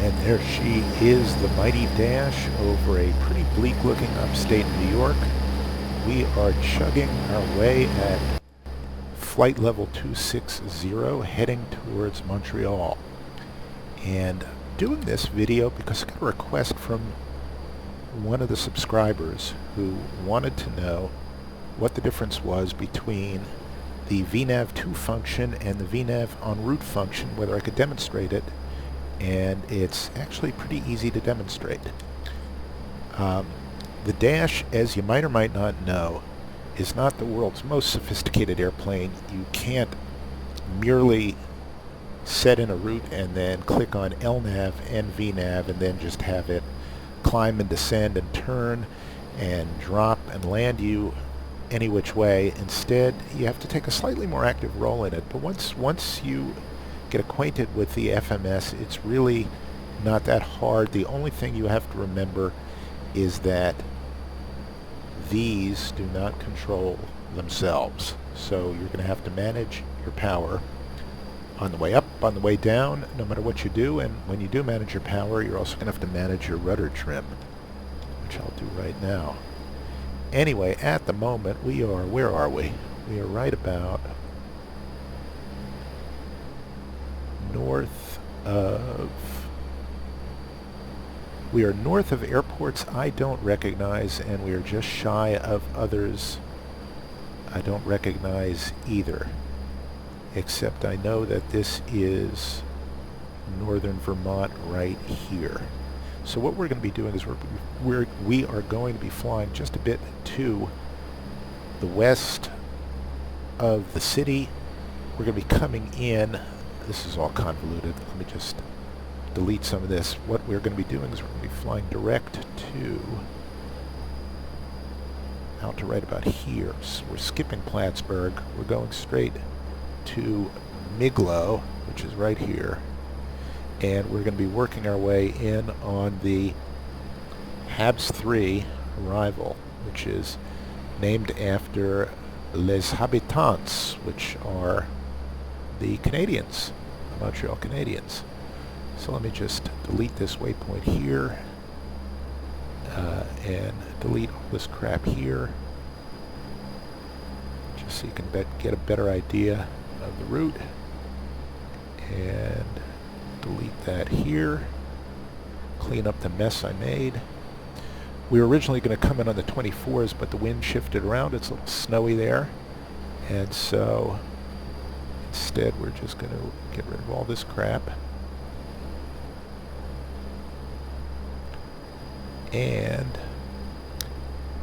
And there she is, the mighty dash over a pretty bleak looking upstate New York. We are chugging our way at flight level 260 heading towards Montreal. And doing this video because I got a request from one of the subscribers who wanted to know what the difference was between the VNAV 2 function and the VNAV en route function, whether I could demonstrate it. And it's actually pretty easy to demonstrate. The Dash, as you might or might not know, is not the world's most sophisticated airplane. You can't merely set in a route and then click on LNAV and VNAV and then just have it climb and descend and turn and drop and land you any which way. Instead, you have to take a slightly more active role in it. But once you get acquainted with the FMS, it's really not that hard. The only thing you have to remember is that these do not control themselves. So you're going to have to manage your power on the way up, on the way down, no matter what you do. And when you do manage your power, you're also going to have to manage your rudder trim, which I'll do right now. Anyway, at the moment we are, where are we? We are right about we are north of airports I don't recognize, and we are just shy of others I don't recognize either, except I know that this is northern Vermont right here. So what we're going to be doing is we are going to be flying just a bit to the west of the city. We're going to be coming in. This is all convoluted. Let me just delete some of this. What we're going to be doing is we're going to be flying direct to out to right about here. So we're skipping Plattsburgh. We're going straight to Miglo, which is right here. And we're going to be working our way in on the Habs 3 arrival, which is named after Les Habitants, which are the Canadians, the Montreal Canadiens. So let me just delete this waypoint here and delete all this crap here, just so you can get a better idea of the route. And delete that here, clean up the mess I made. We were originally going to come in on the 24s, but the wind shifted around. It's a little snowy there, and so instead we're just going to get rid of all this crap. And,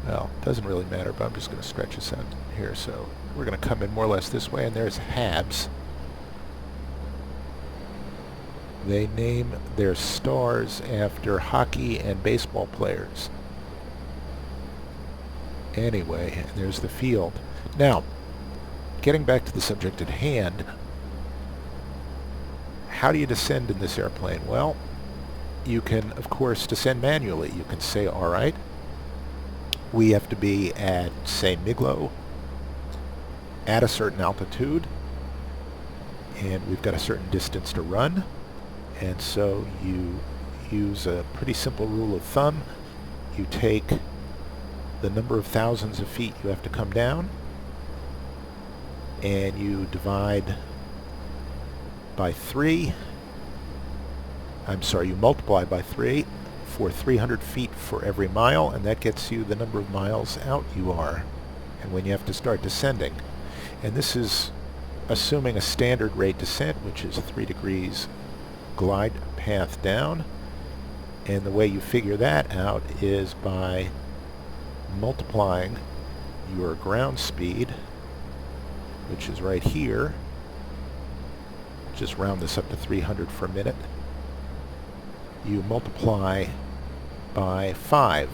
well, it doesn't really matter, but I'm just going to stretch this out here. So we're going to come in more or less this way, and there's Habs. They name their stars after hockey and baseball players. Anyway, and there's the field. Now, getting back to the subject at hand, how do you descend in this airplane? Well, you can, of course, descend manually. You can say, all right, we have to be at, say, Miglo, at a certain altitude, and we've got a certain distance to run. And so you use a pretty simple rule of thumb. You take the number of thousands of feet you have to come down, and you divide by 3. You multiply by 3 for 300 feet for every mile, and that gets you the number of miles out you are, and when you have to start descending. And this is assuming a standard rate descent, which is 3 degrees glide path down. And the way you figure that out is by multiplying your ground speed, which is right here. Just round this up to 300 for a minute. You multiply by 5,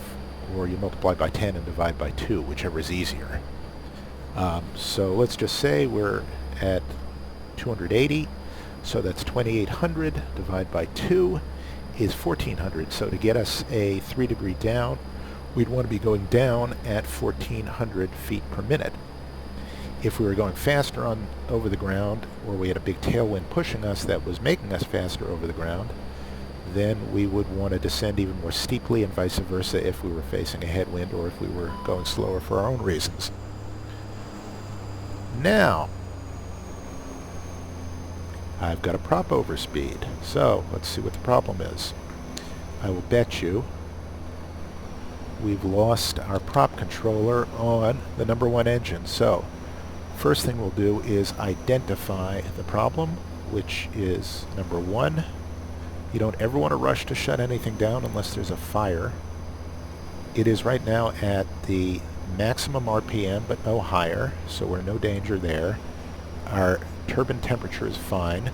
or you multiply by 10 and divide by 2, whichever is easier. So let's just say we're at 280, so that's 2800 divided by 2 is 1400. So to get us a 3 degree down, we'd want to be going down at 1400 feet per minute. If we were going faster over the ground, or we had a big tailwind pushing us that was making us faster over the ground, then we would want to descend even more steeply, and vice versa if we were facing a headwind or if we were going slower for our own reasons. Now, I've got a prop overspeed, so let's see what the problem is. I will bet you we've lost our prop controller on the number one engine. So first thing we'll do is identify the problem, which is number one. You don't ever want to rush to shut anything down unless there's a fire. It is right now at the maximum RPM but no higher, so we're in no danger there. Our turbine temperature is fine,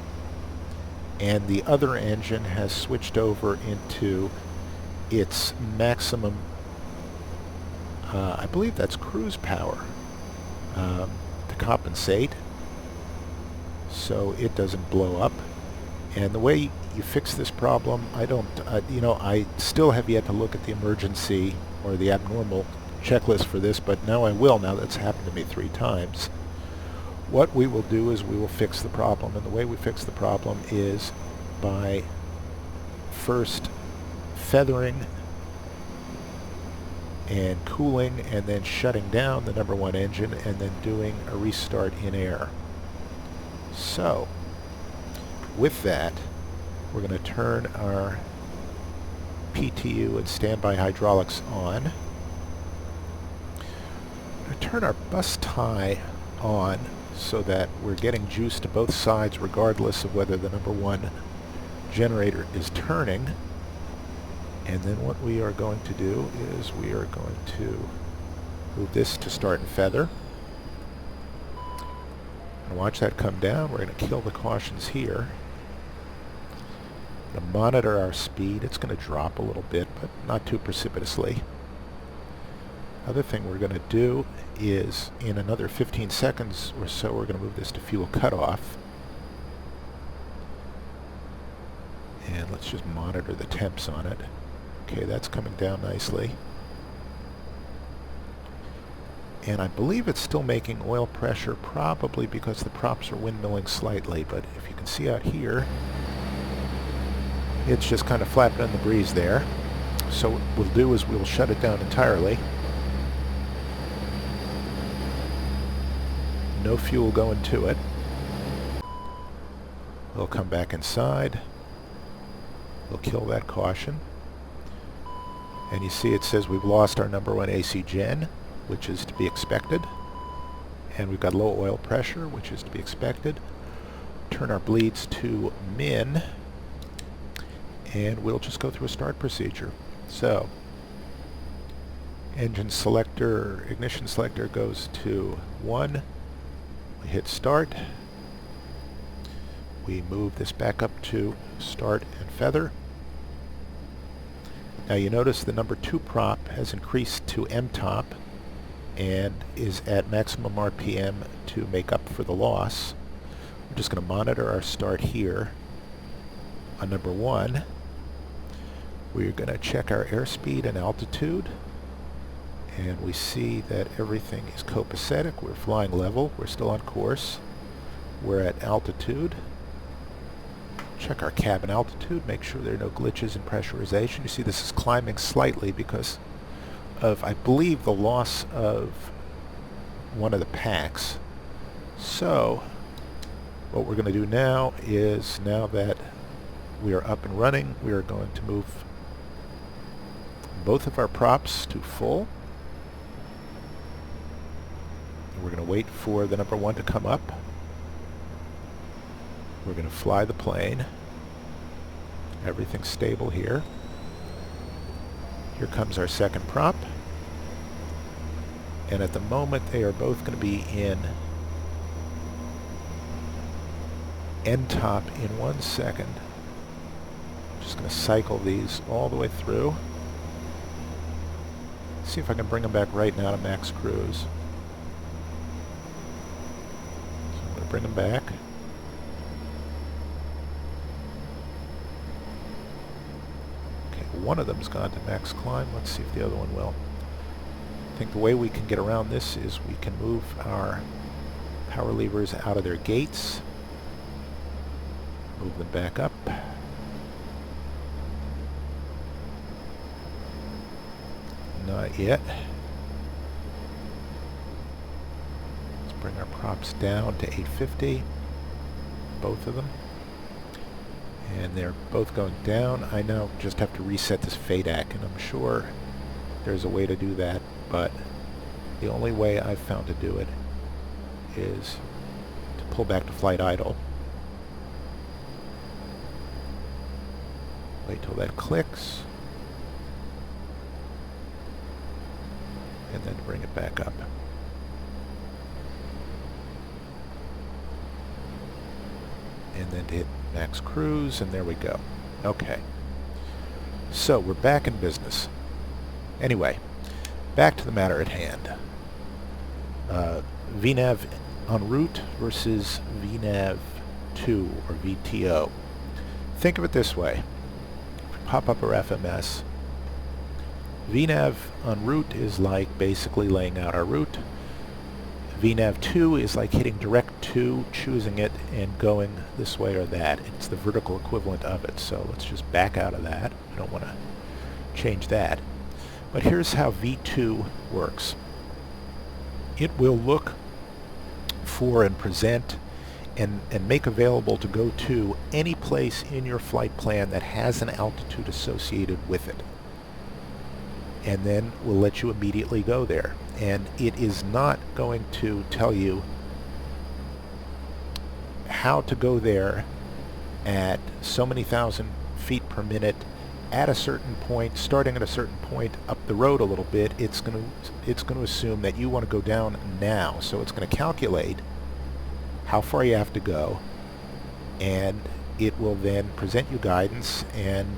and the other engine has switched over into its maximum, I believe that's cruise power, to compensate so it doesn't blow up. And the way you fix this problem, I still have yet to look at the emergency or the abnormal checklist for this, but now I will, now that's happened to me 3 times. What we will do is we will fix the problem, and the way we fix the problem is by first feathering and cooling and then shutting down the number one engine and then doing a restart in air. So with that, we're going to turn our PTU and standby hydraulics on. We're going to turn our bus tie on so that we're getting juice to both sides regardless of whether the number one generator is turning. And then what we are going to do is we are going to move this to start and feather. And watch that come down. We're going to kill the cautions here. We're going to monitor our speed. It's going to drop a little bit, but not too precipitously. Other thing we're going to do is in another 15 seconds or so we're going to move this to fuel cutoff. And let's just monitor the temps on it. Okay, that's coming down nicely. And I believe it's still making oil pressure, probably because the props are windmilling slightly, but if you can see out here, it's just kind of flapping in the breeze there. So what we'll do is we'll shut it down entirely. No fuel going to it. We'll come back inside. We'll kill that caution. And you see it says we've lost our number one AC gen, which is to be expected. And we've got low oil pressure, which is to be expected. Turn our bleeds to min. And we'll just go through a start procedure. So, engine selector, ignition selector goes to 1. We hit start. We move this back up to start and feather. Now you notice the number 2 prop has increased to M-top and is at maximum RPM to make up for the loss. We're just going to monitor our start here on number 1. We're going to check our airspeed and altitude, and we see that everything is copacetic. We're flying level. We're still on course. We're at altitude. Check our cabin altitude, make sure there are no glitches in pressurization. You see this is climbing slightly because of, I believe, the loss of one of the packs. So what we're going to do now is, now that we are up and running, we are going to move both of our props to full. We're going to wait for the number 1 to come up. We're going to fly the plane. Everything's stable here. Here comes our second prop. And at the moment they are both going to be in N-top in 1 second. I'm just going to cycle these all the way through. See if I can bring them back right now to max cruise. So I'm going to bring them back. One of them's gone to max climb. Let's see if the other one will. I think the way we can get around this is we can move our power levers out of their gates. Move them back up. Not yet. Let's bring our props down to 850. Both of them. And they're both going down. I now just have to reset this FADAC, and I'm sure there's a way to do that, but the only way I've found to do it is to pull back to flight idle. Wait till that clicks. And then bring it back up. And then hit max cruise, and there we go. Okay. So we're back in business. Anyway, back to the matter at hand. VNAV en route versus VNAV 2 or VTO. Think of it this way. Pop up our FMS. VNAV en route is like basically laying out our route. VNAV 2 is like hitting direct to, choosing it, and going this way or that. It's the vertical equivalent of it. So let's just back out of that. I don't want to change that. But here's how V2 works. It will look for and present and make available to go to any place in your flight plan that has an altitude associated with it. And then we'll let you immediately go there. And it is not going to tell you how to go there at so many thousand feet per minute at a certain point, starting at a certain point up the road a little bit. It's going to assume that you want to go down now. So it's going to calculate how far you have to go, and it will then present you guidance, and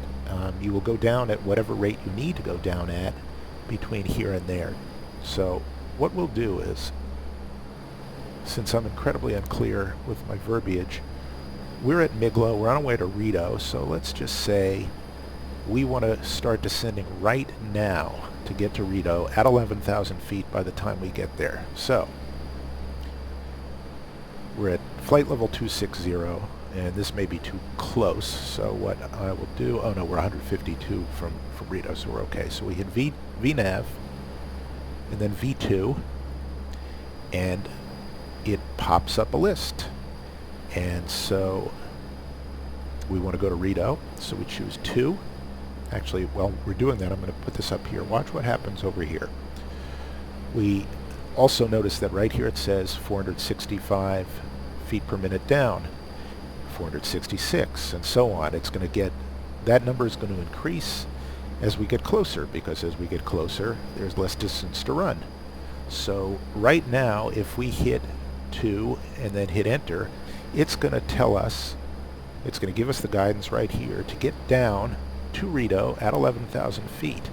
you will go down at whatever rate you need to go down at between here and there. So what we'll do is, since I'm incredibly unclear with my verbiage, we're at Miglo, we're on our way to Rito, so let's just say we want to start descending right now to get to Rito at 11,000 feet by the time we get there. So we're at flight level 260, and this may be too close, so what I will do, oh no, we're 152 from Rito, so we're okay. So we hit VNAV, and then V2, and it pops up a list. And so we want to go to Rito, so we choose 2. Actually, while we're doing that, I'm going to put this up here. Watch what happens over here. We also notice that right here it says 465 feet per minute down, 466, and so on. It's going to get, that number is going to increase as we get closer, because as we get closer, there's less distance to run. So right now, if we hit 2 and then hit enter, it's going to tell us, it's going to give us the guidance right here to get down to Rito at 11,000 feet.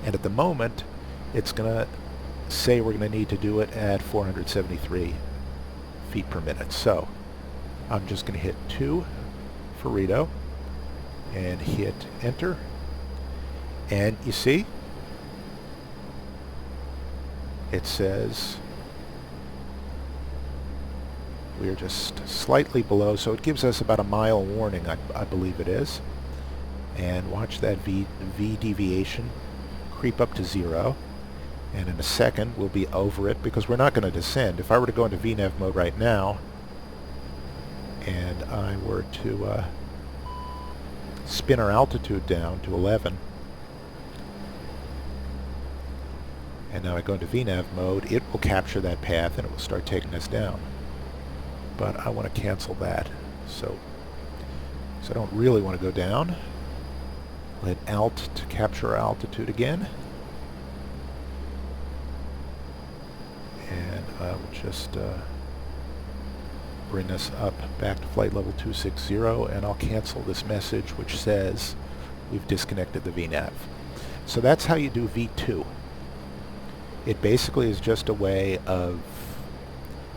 And at the moment, it's going to say we're going to need to do it at 473 feet per minute. So I'm just going to hit 2 for Rito and hit enter. And you see, it says we are just slightly below, so it gives us about a mile warning, I believe it is. And watch that V deviation creep up to 0. And in a second, we'll be over it, because we're not going to descend. If I were to go into VNAV mode right now, and I were to spin our altitude down to 11, and now I go into VNAV mode, it will capture that path and it will start taking us down. But I want to cancel that. So I don't really want to go down. I'll hit Alt to capture our altitude again. And I will just bring us up back to flight level 260, and I'll cancel this message which says we've disconnected the VNAV. So that's how you do V2. It basically is just a way of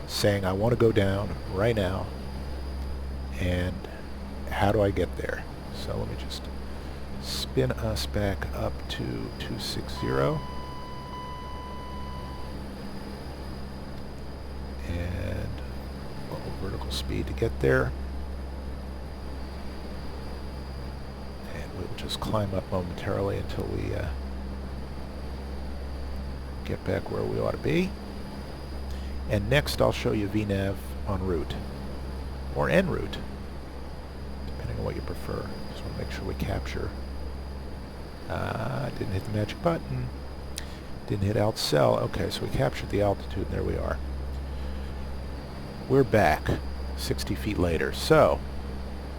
saying I want to go down right now, and how do I get there? So let me just spin us back up to 260, and vertical speed to get there, and we'll just climb up momentarily until we get back where we ought to be. And next I'll show you VNAV en route, or en route, depending on what you prefer. Just want to make sure we capture. Didn't hit the magic button. Didn't hit alt cell. Okay, so we captured the altitude, and there we are. We're back 60 feet later. So,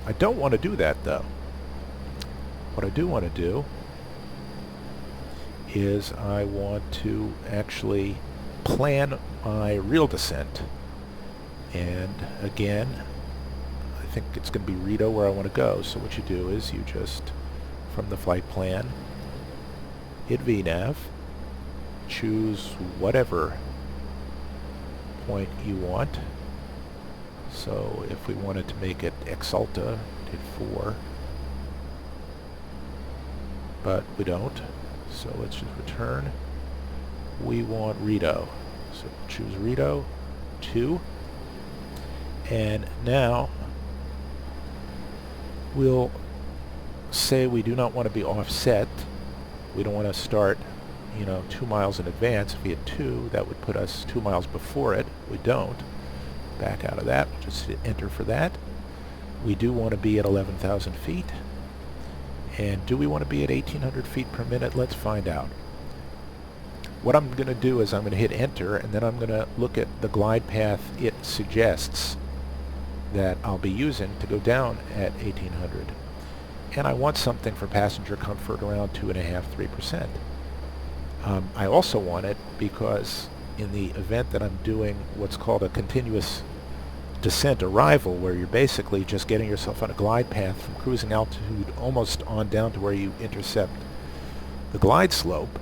I don't want to do that, though. What I do want to do is I want to actually plan my real descent. And again, I think it's going to be Rito where I want to go. So what you do is you just, from the flight plan, hit VNAV, choose whatever point you want. So if we wanted to make it Exalta, hit 4. But we don't. So let's just return. We want Rito. So choose Rito, 2. And now we'll say we do not want to be offset. We don't want to start, 2 miles in advance. If we had 2, that would put us 2 miles before it. We don't. Back out of that. We'll just hit enter for that. We do want to be at 11,000 feet. And do we want to be at 1,800 feet per minute? Let's find out. What I'm going to do is I'm going to hit enter, and then I'm going to look at the glide path it suggests that I'll be using to go down at 1,800. And I want something for passenger comfort around 2.5–3%. I also want it because in the event that I'm doing what's called a continuous descent arrival, where you're basically just getting yourself on a glide path from cruising altitude almost on down to where you intercept the glide slope,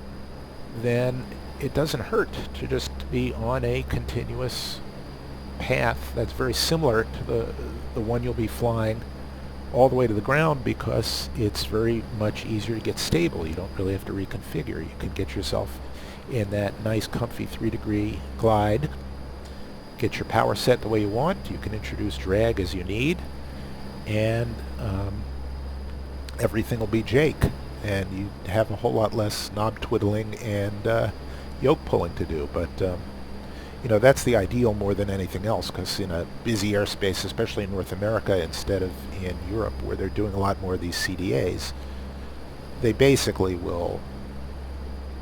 then it doesn't hurt to just be on a continuous path that's very similar to the one you'll be flying all the way to the ground, because it's very much easier to get stable. You don't really have to reconfigure. You can get yourself in that nice comfy 3-degree glide, get your power set the way you want. You can introduce drag as you need, and everything will be Jake, and you have a whole lot less knob twiddling and yoke pulling to do. But that's the ideal more than anything else, because in a busy airspace, especially in North America instead of in Europe, where they're doing a lot more of these CDAs, they basically will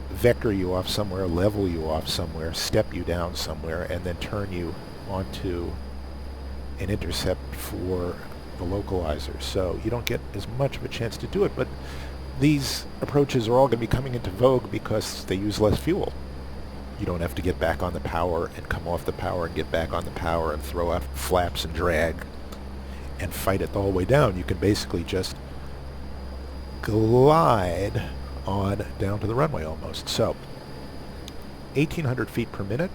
vector you off somewhere, level you off somewhere, step you down somewhere, and then turn you onto an intercept for the localizer. So you don't get as much of a chance to do it, but these approaches are all going to be coming into vogue because they use less fuel. You don't have to get back on the power and come off the power and get back on the power and throw out flaps and drag and fight it the whole way down. You can basically just glide on down to the runway almost. So 1,800 feet per minute,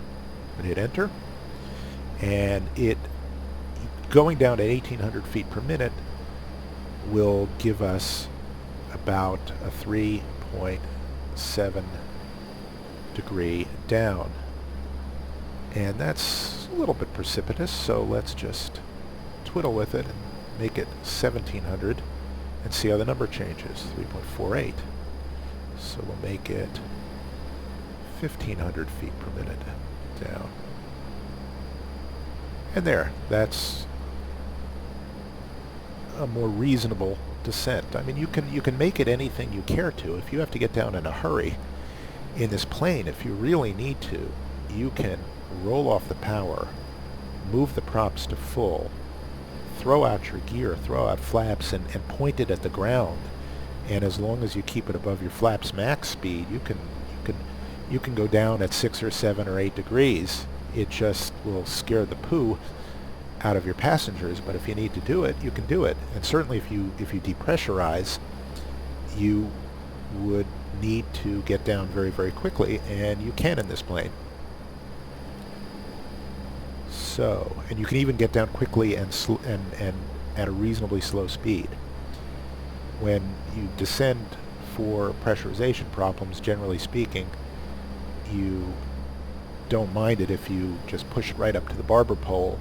and hit enter, and it going down to 1,800 feet per minute will give us about a 3.7 degree down, and that's a little bit precipitous, so let's just twiddle with it and make it 1,700 and see how the number changes. 3.48. So we'll make it 1,500 feet per minute down. And there, that's a more reasonable descent. I mean, you can make it anything you care to. If you have to get down in a hurry in this plane, if you really need to, you can roll off the power, move the props to full, throw out your gear, throw out flaps, and point it at the ground. And as long as you keep it above your flaps max speed, you can go down at 6 or 7 or 8 degrees. It just will scare the poo out of your passengers, but if you need to do it, you can do it. And certainly if you depressurize, you would need to get down very, very quickly, and you can in this plane. So, and you can even get down quickly and at a reasonably slow speed. When you descend for pressurization problems, generally speaking, you don't mind it if you just push it right up to the barber pole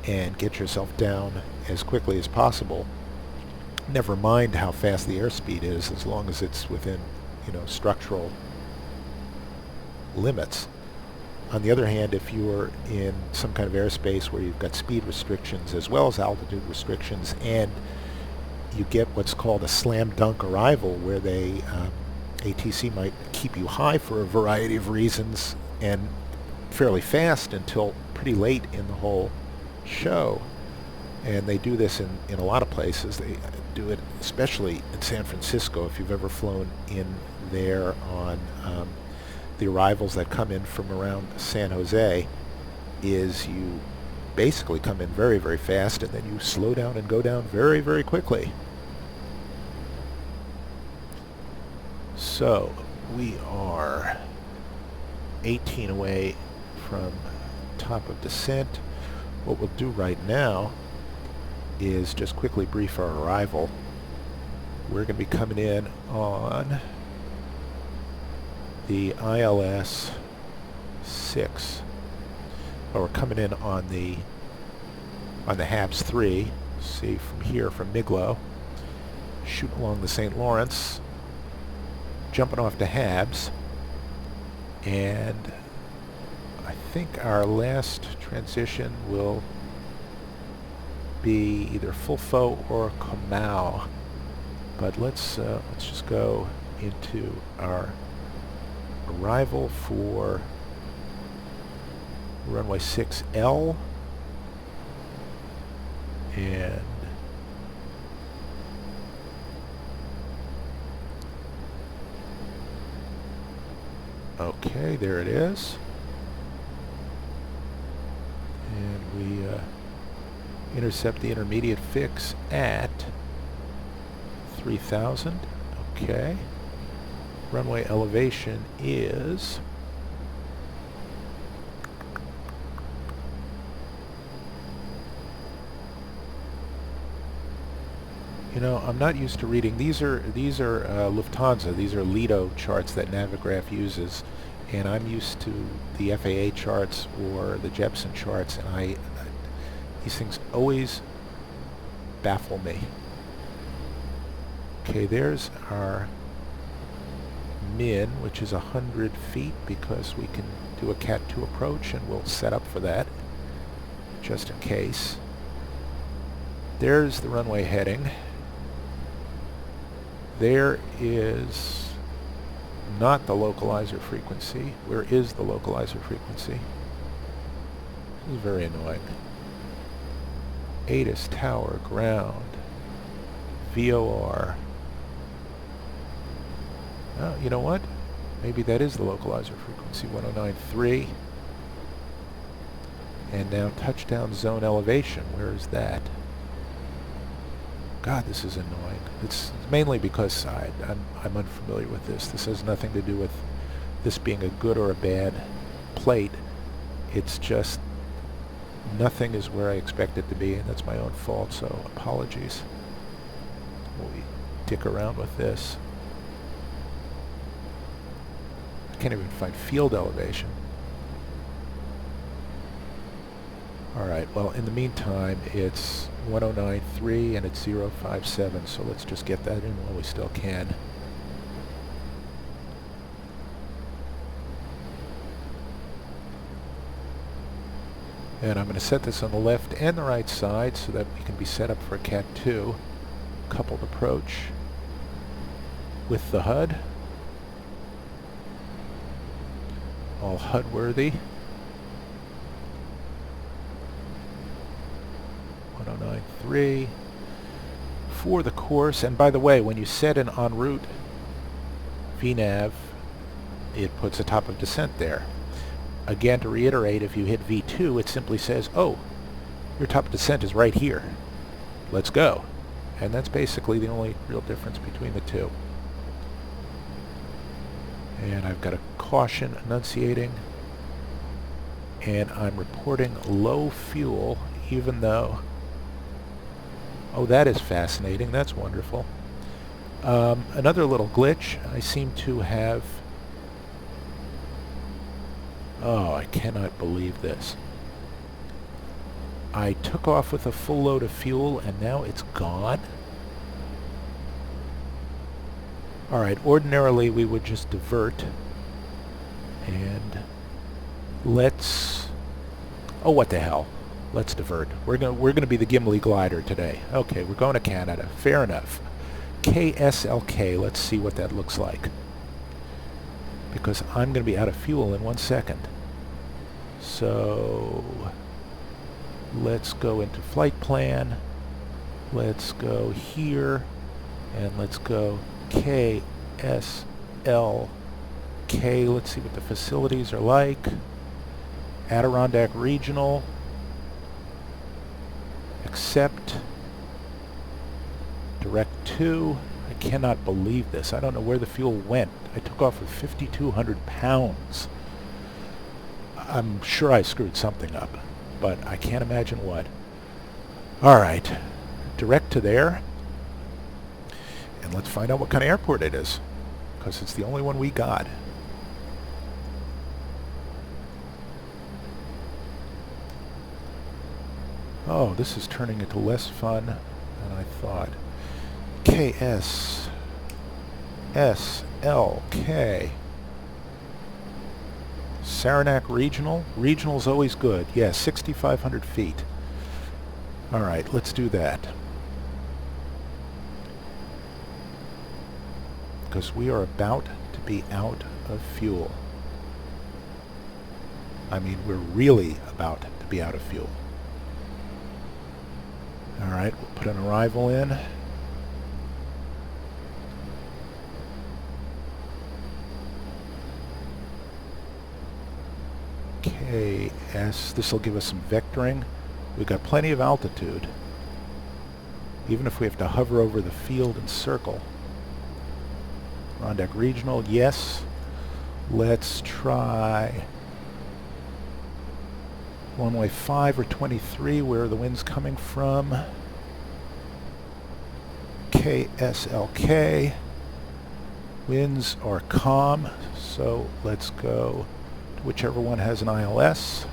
and get yourself down as quickly as possible. Never mind how fast the airspeed is, as long as it's within, structural limits. On the other hand, if you're in some kind of airspace where you've got speed restrictions as well as altitude restrictions, and you get what's called a slam dunk arrival, where ATC might keep you high for a variety of reasons and fairly fast until pretty late in the whole show. And they do this in a lot of places. They do it especially in San Francisco. If you've ever flown in there on the arrivals that come in from around San Jose, is you basically come in very, very fast, and then you slow down and go down very, very quickly. So we are 18 away from top of descent. What we'll do right now is just quickly brief our arrival. We're going to be coming in on the ILS 6. Well, we're coming in on the HABS 3. See from here, from Miglo, shooting along the St. Lawrence, jumping off to HABS, and I think our last transition will be either Fulfo or Comau. But let's just go into our arrival for runway 6L, and okay, there it is. And we intercept the intermediate fix at 3,000. Okay. Runway elevation is I'm not used to reading. These are Lufthansa. These are Lido charts that Navigraph uses, and I'm used to the FAA charts or the Jepson charts, and these things always baffle me. Okay, there's our min, which is 100 feet, because we can do a Cat 2 approach, and we'll set up for that just in case. There's the runway heading. There is not the localizer frequency. Where is the localizer frequency? This is very annoying. ATIS tower, ground, VOR. Oh, you know what? Maybe that is the localizer frequency, 109.3. And now touchdown zone elevation. Where is that? God, this is annoying. It's mainly because I'm unfamiliar with this. This has nothing to do with this being a good or a bad plate. It's just nothing is where I expect it to be, and that's my own fault, so apologies. We'll dick around with this. I can't even find field elevation. Alright, well, in the meantime, it's 109.3 and it's 057, so let's just get that in while we still can. And I'm going to set this on the left and the right side so that we can be set up for a Cat 2 coupled approach with the HUD. All HUD worthy. 109.3 for the course. And by the way, when you set an en route VNAV, it puts a top of descent there. Again, to reiterate, if you hit V2, it simply says, oh, your top of descent is right here. Let's go. And that's basically the only real difference between the two. And I've got a caution enunciating, and I'm reporting low fuel, even though... Oh, that is fascinating. That's wonderful. Another little glitch. I seem to have... Oh, I cannot believe this. I took off with a full load of fuel, and now it's gone? Alright, ordinarily we would just divert And let's... oh, what the hell. Let's divert. We're gonna be the Gimli glider today. Okay, we're going to Canada. Fair enough. KSLK. Let's see what that looks like. Because I'm going to be out of fuel in 1 second. So let's go into flight plan. Let's go here. And let's go KSLK. Let's see what the facilities are like. Adirondack Regional. Accept. Direct to. I cannot believe this. I don't know where the fuel went. I took off with 5,200 pounds. I'm sure I screwed something up, but I can't imagine what. Alright. Direct to there. And let's find out what kind of airport it is, because it's the only one we got. Oh, this is turning into less fun than I thought. KSLK. Saranac Regional. Regional's always good. Yeah, 6,500 feet. Alright, let's do that. Because we are about to be out of fuel. I mean, we're really about to be out of fuel. Alright, we'll put an arrival in. KS, this will give us some vectoring. We've got plenty of altitude, even if we have to hover over the field and circle. Adirondack Regional, yes. Let's try runway 5 or 23, where the wind's coming from. KSLK. Winds are calm, so let's go to whichever one has an ILS.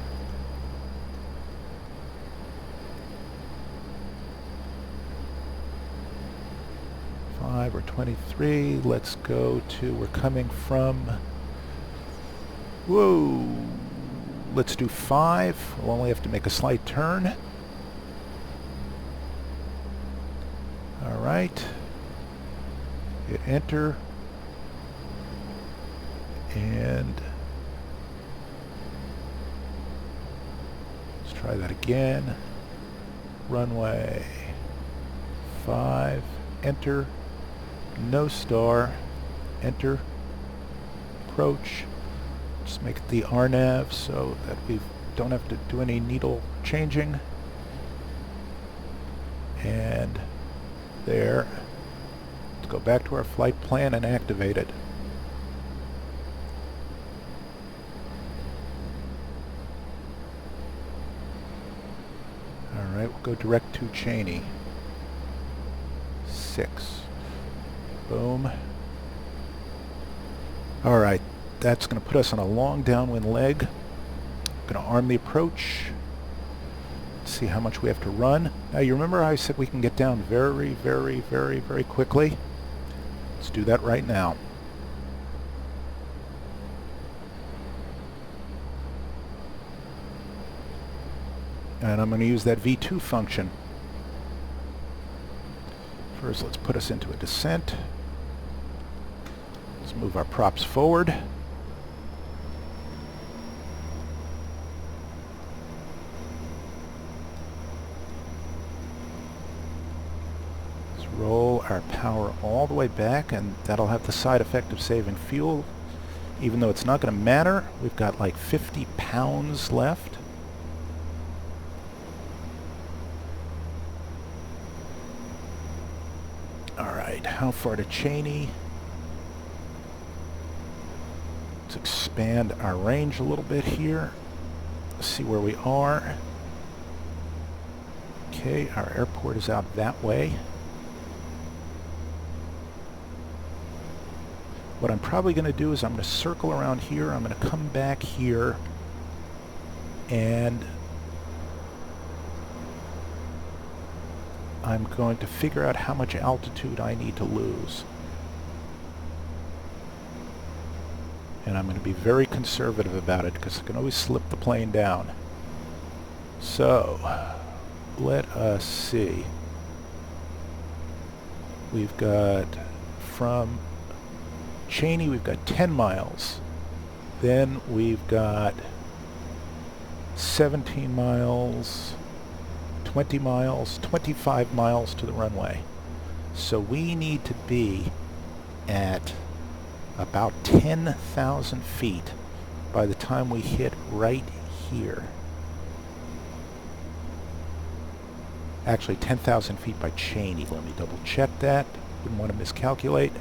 Or 23. Let's go to, we're coming from, whoa, let's do 5. We'll only have to make a slight turn. Alright, hit enter, and let's try that again. Runway 5, enter. No star, enter, approach, just make it the RNAV so that we don't have to do any needle changing, and there. Let's go back to our flight plan and activate it. Alright, we'll go direct to Cheney. 6. Boom. Alright, that's going to put us on a long downwind leg. Going to arm the approach. Let's see how much we have to run. Now you remember I said we can get down very, very, very, very quickly? Let's do that right now. And I'm going to use that V2 function. First, let's put us into a descent. Let's move our props forward. Let's roll our power all the way back, and that'll have the side effect of saving fuel. Even though it's not going to matter, we've got like 50 pounds left. Alright, how far to Cheney? Let's expand our range a little bit here. Let's see where we are. Okay, our airport is out that way. What I'm probably going to do is I'm going to circle around here. I'm going to come back here and I'm going to figure out how much altitude I need to lose. And I'm going to be very conservative about it because I can always slip the plane down. So, let us see. We've got from Cheney, we've got 10 miles. Then we've got 17 miles, 20 miles, 25 miles to the runway. So we need to be at about 10,000 feet by the time we hit right here. Actually, 10,000 feet by Cheney. Let me double check that. Wouldn't want to miscalculate.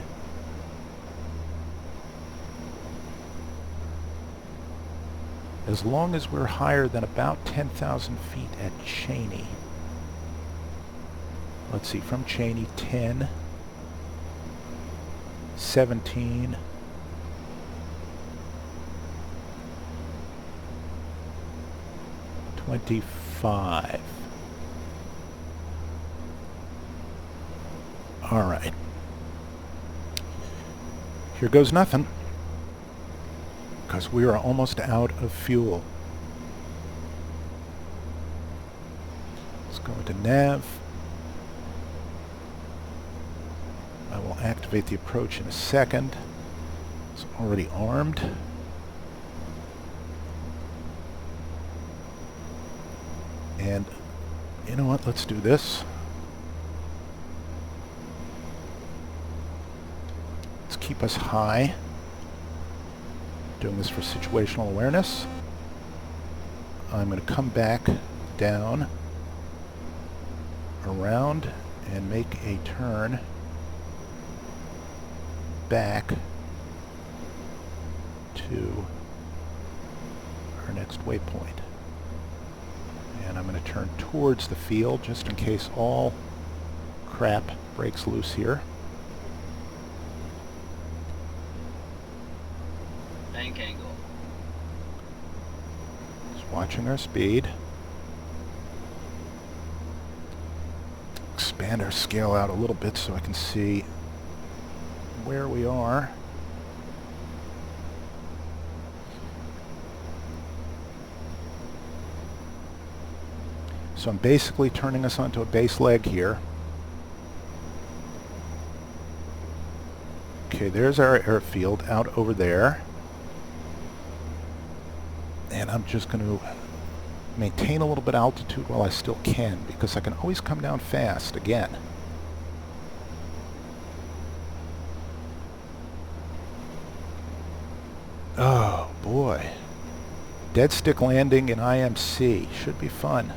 As long as we're higher than about 10,000 feet at Cheney. Let's see, from Cheney, 10, 17, 25. All right. Here goes nothing, because we are almost out of fuel. Let's go into nav. I will activate the approach in a second. It's already armed. And you know what? Let's do this. Let's keep us high. Doing this for situational awareness. I'm going to come back down, around, and make a turn back to our next waypoint. And I'm going to turn towards the field just in case all crap breaks loose here. Bank angle. Just watching our speed. Expand our scale out a little bit so I can see where we are. So I'm basically turning us onto a base leg here. Okay, there's our airfield out over there. And I'm just going to maintain a little bit of altitude while I still can, because I can always come down fast again. Oh boy. Dead stick landing in IMC. Should be fun.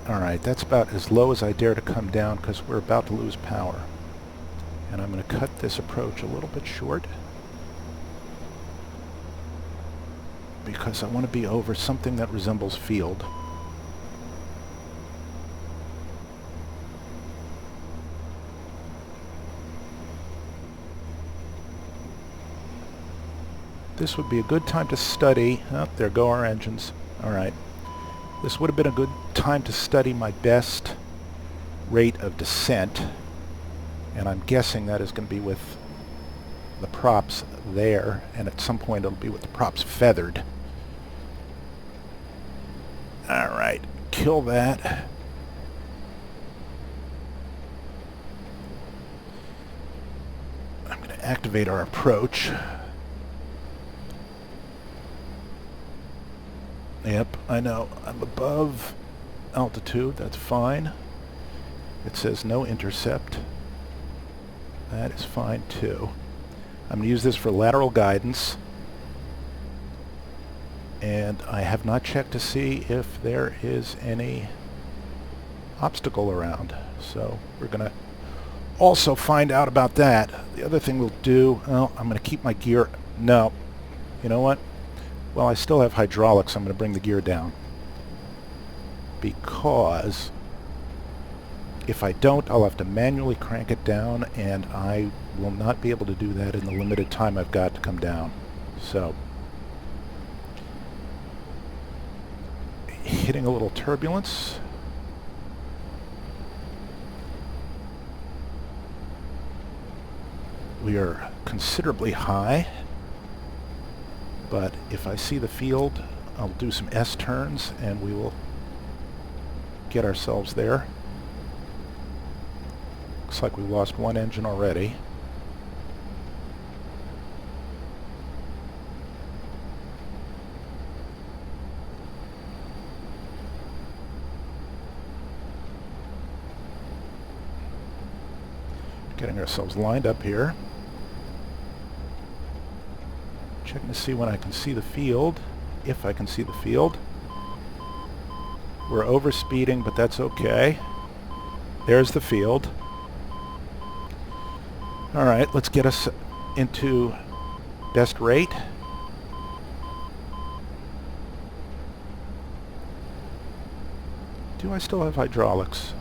Alright, that's about as low as I dare to come down because we're about to lose power. And I'm going to cut this approach a little bit short, because I want to be over something that resembles field. This would be a good time to study. Oh, there go our engines. Alright. This would have been a good time to study my best rate of descent. And I'm guessing that is going to be with the props there. And at some point it'll be with the props feathered. Alright. Kill that. I'm going to activate our approach. Yep, I know. I'm above altitude. That's fine. It says no intercept. That is fine too. I'm going to use this for lateral guidance. And I have not checked to see if there is any obstacle around. So we're going to also find out about that. The other thing we'll do, well, I'm going to keep my gear. No. You know what? Well, I still have hydraulics. I'm going to bring the gear down, because if I don't, I'll have to manually crank it down, and I will not be able to do that in the limited time I've got to come down. So, hitting a little turbulence. We are considerably high, but if I see the field, I'll do some S-turns and we will get ourselves there. Looks like we lost one engine already. Getting ourselves lined up here. Checking to see when I can see the field, if I can see the field. We're overspeeding, but that's okay. There's the field. Alright, let's get us into best rate. Do I still have hydraulics?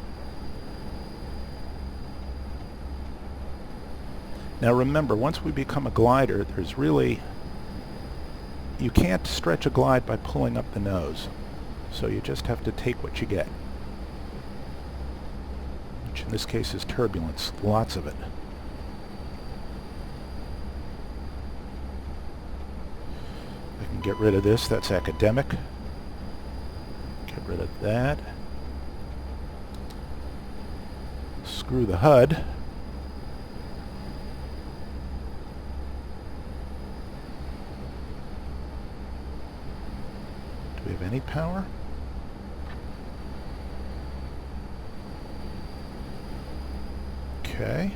Now remember, once we become a glider, there's really... you can't stretch a glide by pulling up the nose. So you just have to take what you get. Which in this case is turbulence. Lots of it. I can get rid of this. That's academic. Get rid of that. Screw the HUD. Do we have any power? Okay.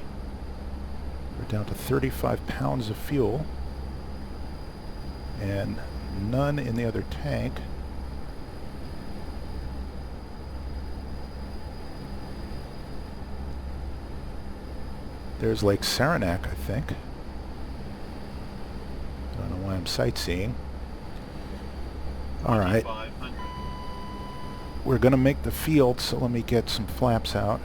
We're down to 35 pounds of fuel. And none in the other tank. There's Lake Saranac, I think. I don't know why I'm sightseeing. Alright. We're going to make the field, so let me get some flaps out.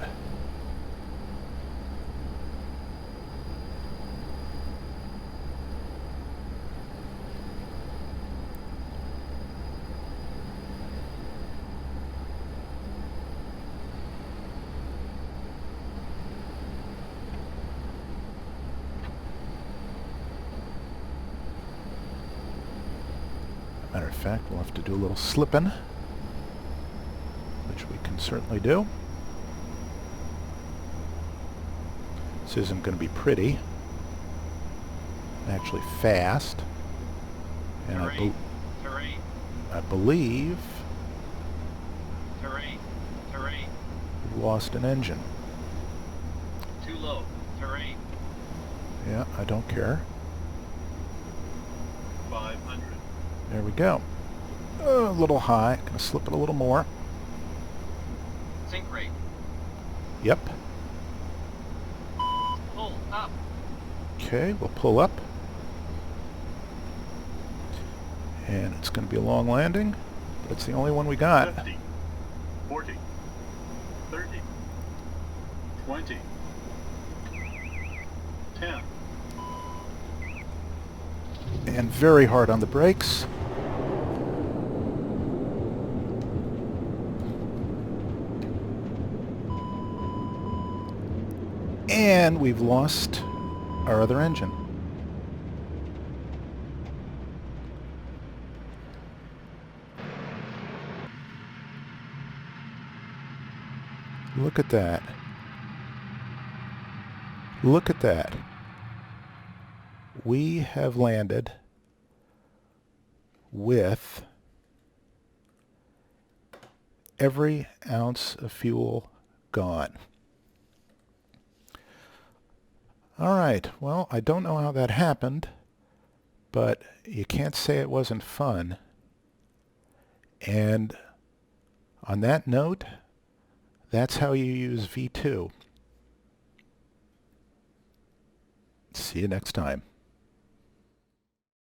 Matter of fact, we'll have to do a little slipping, which we can certainly do. This isn't going to be pretty. Actually fast. And I believe we've lost an engine. Too low. Terrain. Yeah, I don't care. 500. There we go. A little high. Gonna slip it a little more. Sink rate. Yep. Pull up. Okay, we'll pull up. And it's going to be a long landing, but it's the only one we got. 50, 40, 30, 20, 10. And very hard on the brakes. And we've lost our other engine. Look at that. Look at that. We have landed with every ounce of fuel gone. All right, well, I don't know how that happened, but you can't say it wasn't fun. And on that note, that's how you use V2. See you next time.